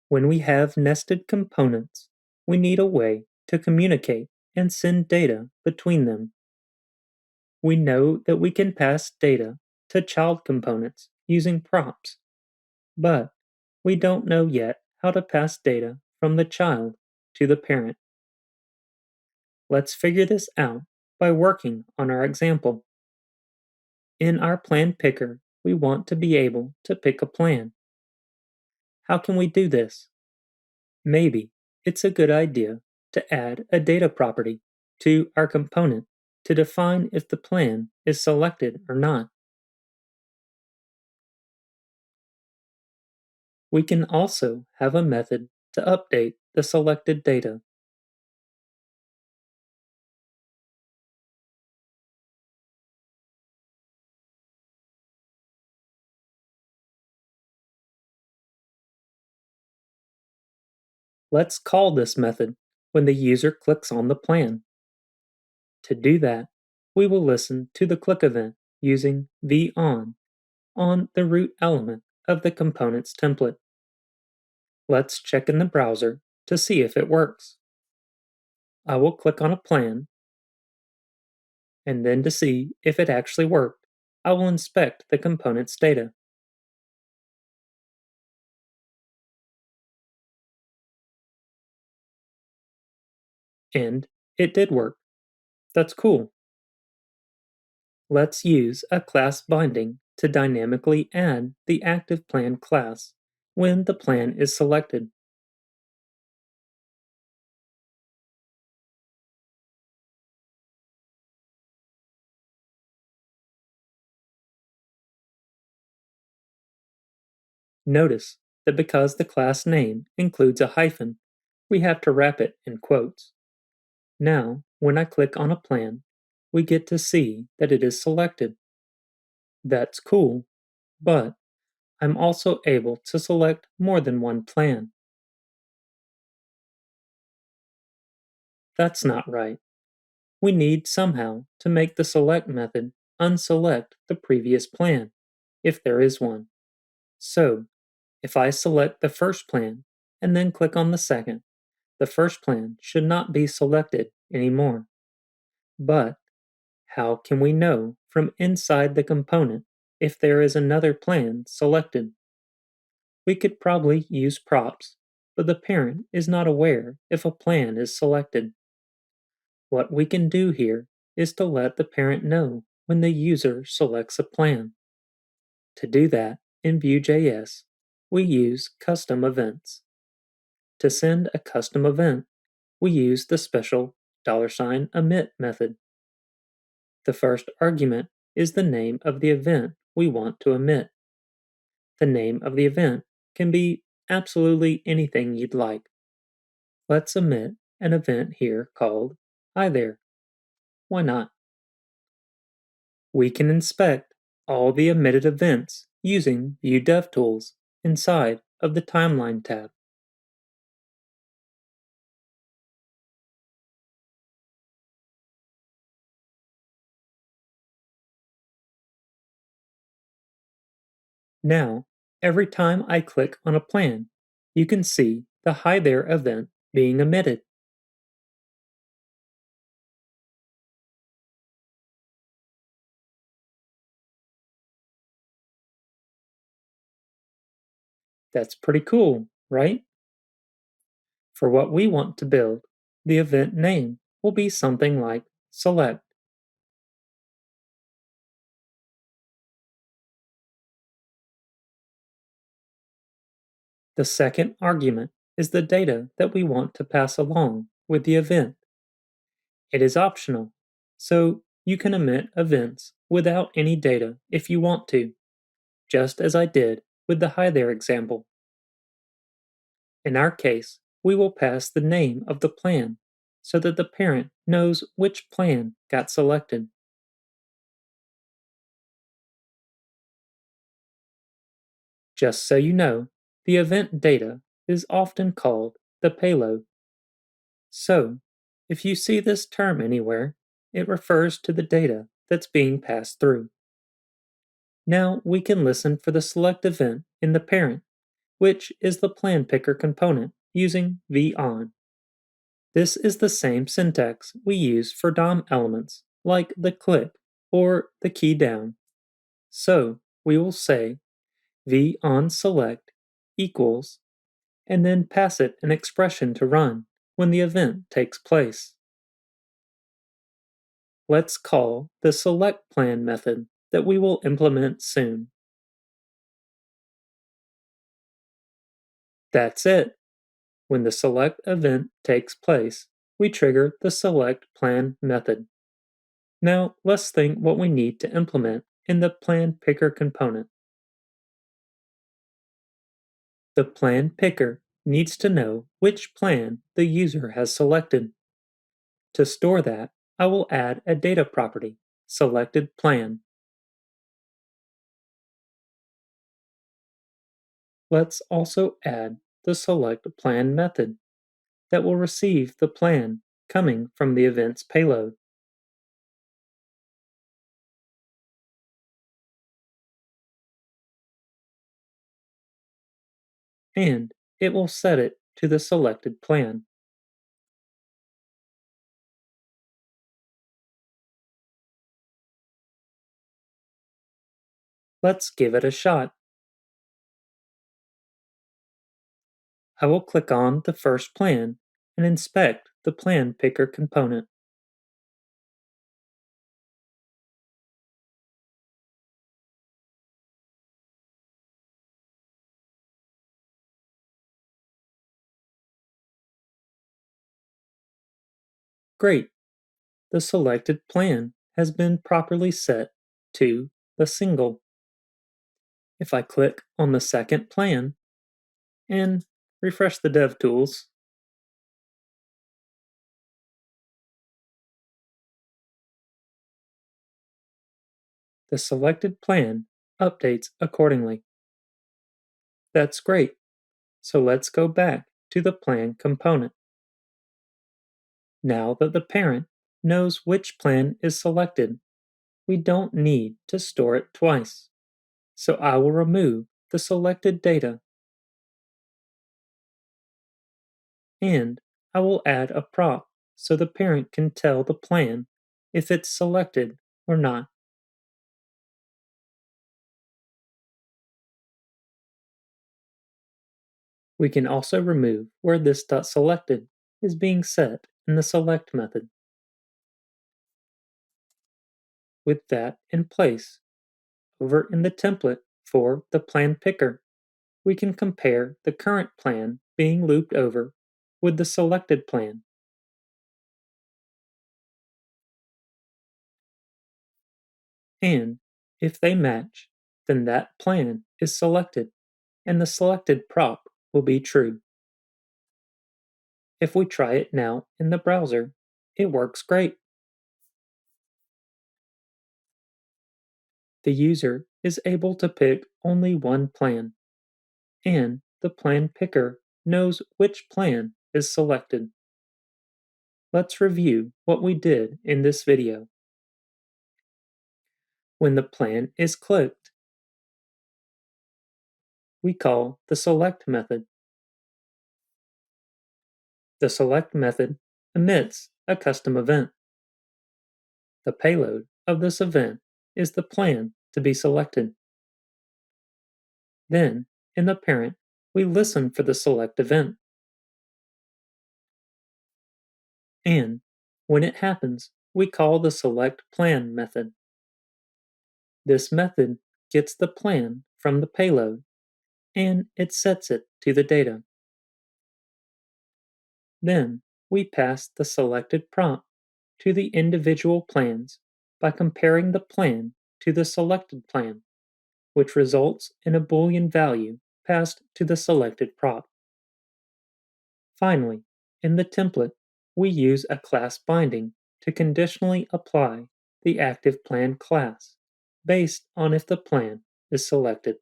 When we have nested components, we need a way to communicate and send data between them. We know that we can pass data to child components using props, but we don't know yet how to pass data from the child to the parent. Let's figure this out by working on our example. In our plan picker, we want to be able to pick a plan. How can we do this? Maybe it's a good idea to add a data property to our component to define if the plan is selected or not. We can also have a method to update the selected data. Let's call this method when the user clicks on the plan. To do that, we will listen to the click event using vOn on the root element of the component's template. Let's check in the browser to see if it works. I will click on a plan, and then to see if it actually worked, I will inspect the component's data. And it did work. That's cool. Let's use a class binding to dynamically add the active plan class when the plan is selected. Notice that because the class name includes a hyphen, we have to wrap it in quotes. Now, when I click on a plan, we get to see that it is selected. That's cool, but I'm also able to select more than one plan. That's not right. We need somehow to make the select method unselect the previous plan, if there is one. So, if I select the first plan and then click on the second, the first plan should not be selected anymore. But how can we know from inside the component if there is another plan selected? We could probably use props, but the parent is not aware if a plan is selected. What we can do here is to let the parent know when the user selects a plan. To do that, in Vue.js, we use custom events. To send a custom event, we use the special $emit method. The first argument is the name of the event we want to emit. The name of the event can be absolutely anything you'd like. Let's emit an event here called Hi There. Why not? We can inspect all the emitted events using Vue DevTools inside of the Timeline tab. Now, every time I click on a plan, you can see the Hi There event being emitted. That's pretty cool, right? For what we want to build, the event name will be something like select. The second argument is the data that we want to pass along with the event. It is optional, so you can emit events without any data if you want to, just as I did with the Hi There example. In our case, we will pass the name of the plan so that the parent knows which plan got selected. Just so you know, the event data is often called the payload. So, if you see this term anywhere, it refers to the data that's being passed through. Now we can listen for the select event in the parent which is the plan picker component using von. This is the same syntax we use for DOM elements like the click or the key down. So we will say v_on_select equals and then pass it an expression to run when the event takes place. Let's call the selectPlan method that we will implement soon. That's it. When the select event takes place, we trigger the selectPlan method. Now let's think what we need to implement in the plan picker component. The plan picker needs to know which plan the user has selected. To store that, I will add a data property, selectedPlan. Let's also add the selectPlan method that will receive the plan coming from the event's payload. And it will set it to the selected plan. Let's give it a shot. I will click on the first plan and inspect the plan picker component. Great! The selected plan has been properly set to the single. If I click on the second plan and refresh the DevTools, the selected plan updates accordingly. That's great. So let's go back to the plan component. Now that the parent knows which plan is selected, we don't need to store it twice. So I will remove the selected data and I will add a prop so the parent can tell the plan if it's selected or not. We can also remove where this .selected is being set in the select method. With that in place, over in the template for the plan picker, we can compare the current plan being looped over with the selected plan. And if they match, then that plan is selected and the selected prop will be true. If we try it now in the browser, it works great. The user is able to pick only one plan, and the plan picker knows which plan is selected. Let's review what we did in this video. When the plan is clicked, we call the select method. The select method emits a custom event. The payload of this event is the plan to be selected. Then, in the parent, we listen for the select event. And, when it happens, we call the selectPlan method. This method gets the plan from the payload, and it sets it to the data. Then, we pass the selected prompt to the individual plans by comparing the plan to the selected plan, which results in a Boolean value passed to the selected prop. Finally, in the template, we use a class binding to conditionally apply the active plan class based on if the plan is selected.